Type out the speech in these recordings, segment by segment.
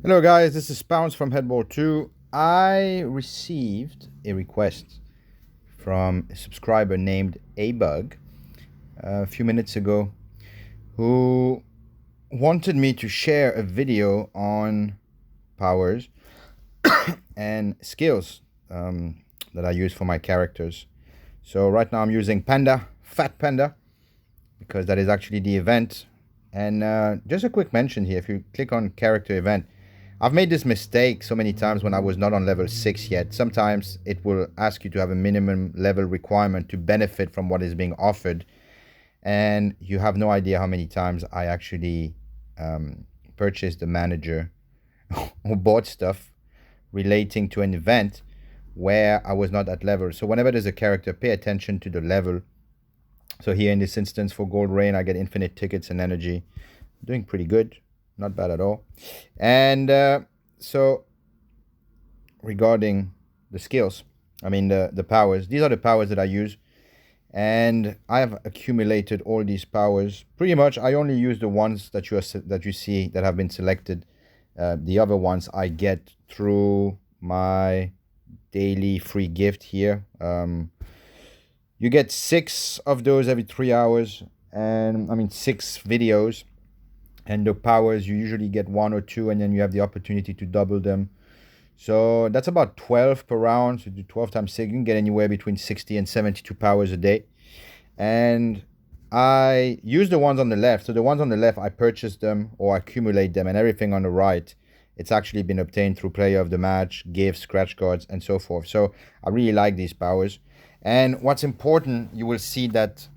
Hello guys, this is Bounce from Headball 2. I received a request from a subscriber named Abug a few minutes ago who wanted me to share a video on powers and skills that I use for my characters. So right now I'm using Panda, Fat Panda, because that is actually the event. And just a quick mention here, if you click on character event, I've made this mistake so many times when I was not on level 6 yet. Sometimes it will ask you to have a minimum level requirement to benefit from what is being offered. And you have no idea how many times I actually purchased the manager or bought stuff relating to an event where I was not at level. So whenever there's a character, pay attention to the level. So here in this instance for Gold Rain, I get infinite tickets and energy. Doing pretty good. Not bad at all. And so regarding the skills, the powers, these are the powers that I use. And I have accumulated all these powers. Pretty much, I only use the ones that you see that have been selected. The other ones I get through my daily free gift here. You get 6 of those every 3 hours, and 6 videos. And the powers, you usually get 1 or 2, and then you have the opportunity to double them. So that's about 12 per round. So you do 12 times 6, you can get anywhere between 60 and 72 powers a day. And I use the ones on the left. So the ones on the left, I purchase them or accumulate them, and everything on the right, it's actually been obtained through player of the match, gifts, scratch cards, and so forth. So I really like these powers. And what's important, you will see that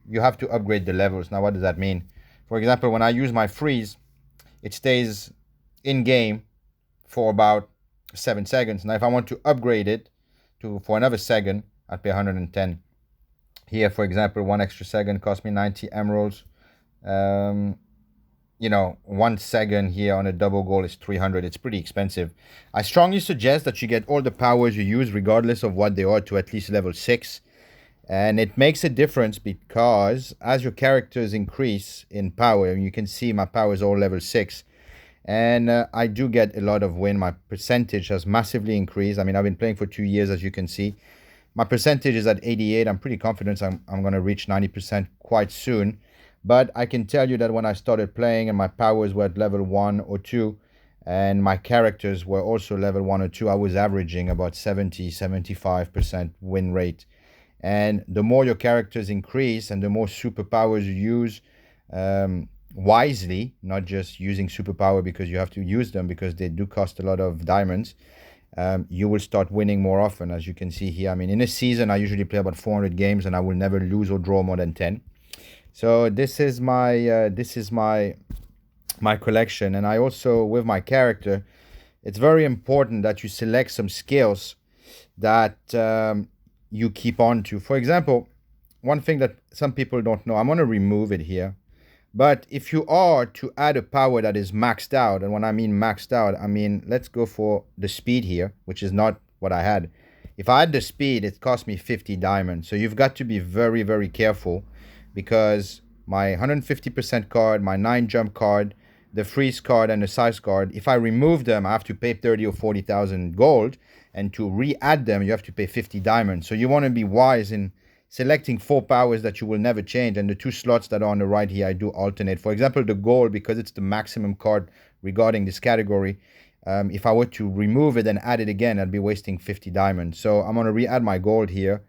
you have to upgrade the levels. Now, what does that mean? For example, when I use my freeze, it stays in game for about 7 seconds. Now, if I want to upgrade it for another second, I'd pay 110. Here, for example, 1 extra second cost me 90 emeralds. 1 second here on a double goal is 300. It's pretty expensive. I strongly suggest that you get all the powers you use, regardless of what they are, to at least level 6. And it makes a difference because as your characters increase in power, you can see my power is all level 6. And I do get a lot of win. My percentage has massively increased. I've been playing for 2 years, as you can see. My percentage is at 88. I'm pretty confident I'm going to reach 90% quite soon. But I can tell you that when I started playing and my powers were at level 1 or 2, and my characters were also level 1 or 2, I was averaging about 75% win rate. And the more your characters increase and the more superpowers you use wisely, not just using superpower because you have to use them because they do cost a lot of diamonds, you will start winning more often. As you can see here, in a season I usually play about 400 games and I will never lose or draw more than 10. So this is my collection. And I also, with my character, it's very important that you select some skills that you keep on to. For example, one thing that some people don't know, I'm going to remove it here. But if you are to add a power that is maxed out, and when I mean maxed out, let's go for the speed here, which is not what I had. If I had the speed, it cost me 50 diamonds. So you've got to be very, very careful because my 150% card, my 9 jump card, the freeze card, and the size card, if I remove them, I have to pay 30 or 40,000 gold. And to re-add them, you have to pay 50 diamonds. So you want to be wise in selecting 4 powers that you will never change. And the 2 slots that are on the right here, I do alternate. For example, the gold, because it's the maximum card regarding this category, if I were to remove it and add it again, I'd be wasting 50 diamonds. So I'm going to re-add my gold here.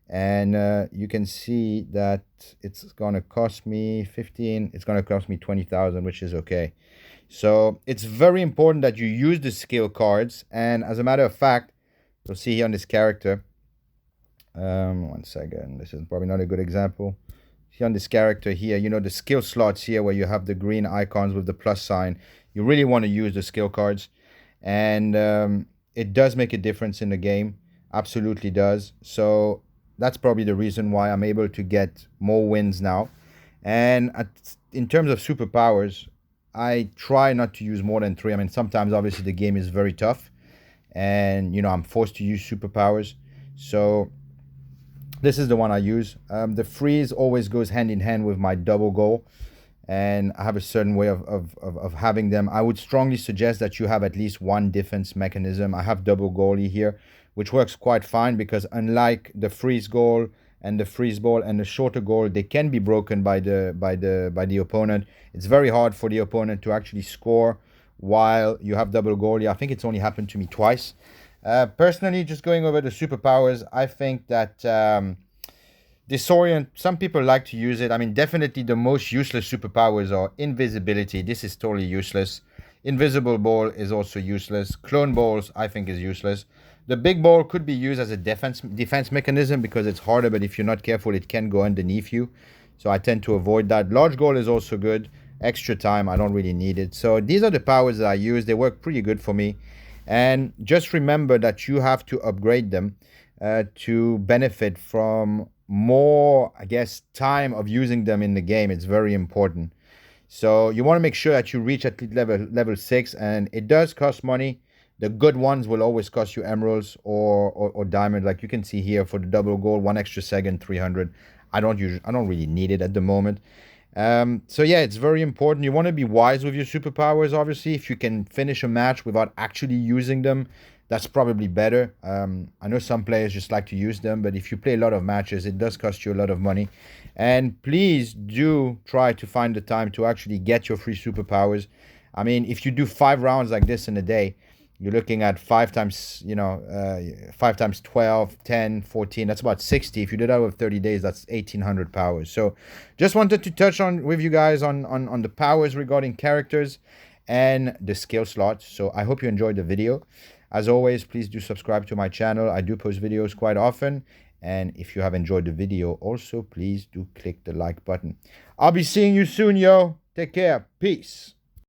And you can see that it's going to cost me 15. It's going to cost me 20,000, which is okay. So it's very important that you use the skill cards. And as a matter of fact, you'll see here on this character, 1 second, this is probably not a good example. See on this character here, the skill slots here where you have the green icons with the plus sign. You really want to use the skill cards. And it does make a difference in the game. Absolutely does. So that's probably the reason why I'm able to get more wins now. And in terms of superpowers, I try not to use more than 3. Sometimes obviously the game is very tough and I'm forced to use superpowers. So this is the one I use. The freeze always goes hand in hand with my double goal. and I have a certain way of having them. I would strongly suggest that you have at least one defense mechanism. I have double goalie here, which works quite fine because unlike the freeze goal and the freeze ball and the shorter goal, they can be broken by the opponent. It's very hard for the opponent to actually score while you have double goalie. I think it's only happened to me twice. Personally, just going over the superpowers, I think that Disorient, some people like to use it. I mean, definitely the most useless superpowers are invisibility. This is totally useless. Invisible ball is also useless. Clone balls, I think, is useless. The big ball could be used as a defense mechanism because it's harder, but if you're not careful, it can go underneath you. So I tend to avoid that. Large goal is also good. Extra time, I don't really need it. So these are the powers that I use. They work pretty good for me. And just remember that you have to upgrade them to benefit from more, I guess, time of using them in the game. It's very important. So you want to make sure that you reach at least level 6, and it does cost money. The good ones will always cost you emeralds or diamond, like you can see here for the double gold, 1 extra second, 300. I don't really need it at the moment. So yeah, it's very important. You want to be wise with your superpowers. Obviously, if you can finish a match without actually using them, that's probably better. I know some players just like to use them, but if you play a lot of matches, it does cost you a lot of money. And please do try to find the time to actually get your free superpowers. I mean, if you do 5 rounds like this in a day, you're looking at 5 times, 5 times 12, 10, 14. That's about 60. If you did that over 30 days, that's 1,800 powers. So just wanted to touch on with you guys on the powers regarding characters and the skill slots. So I hope you enjoyed the video. As always, please do subscribe to my channel. I do post videos quite often. And if you have enjoyed the video, also, please do click the like button. I'll be seeing you soon, yo. Take care. Peace.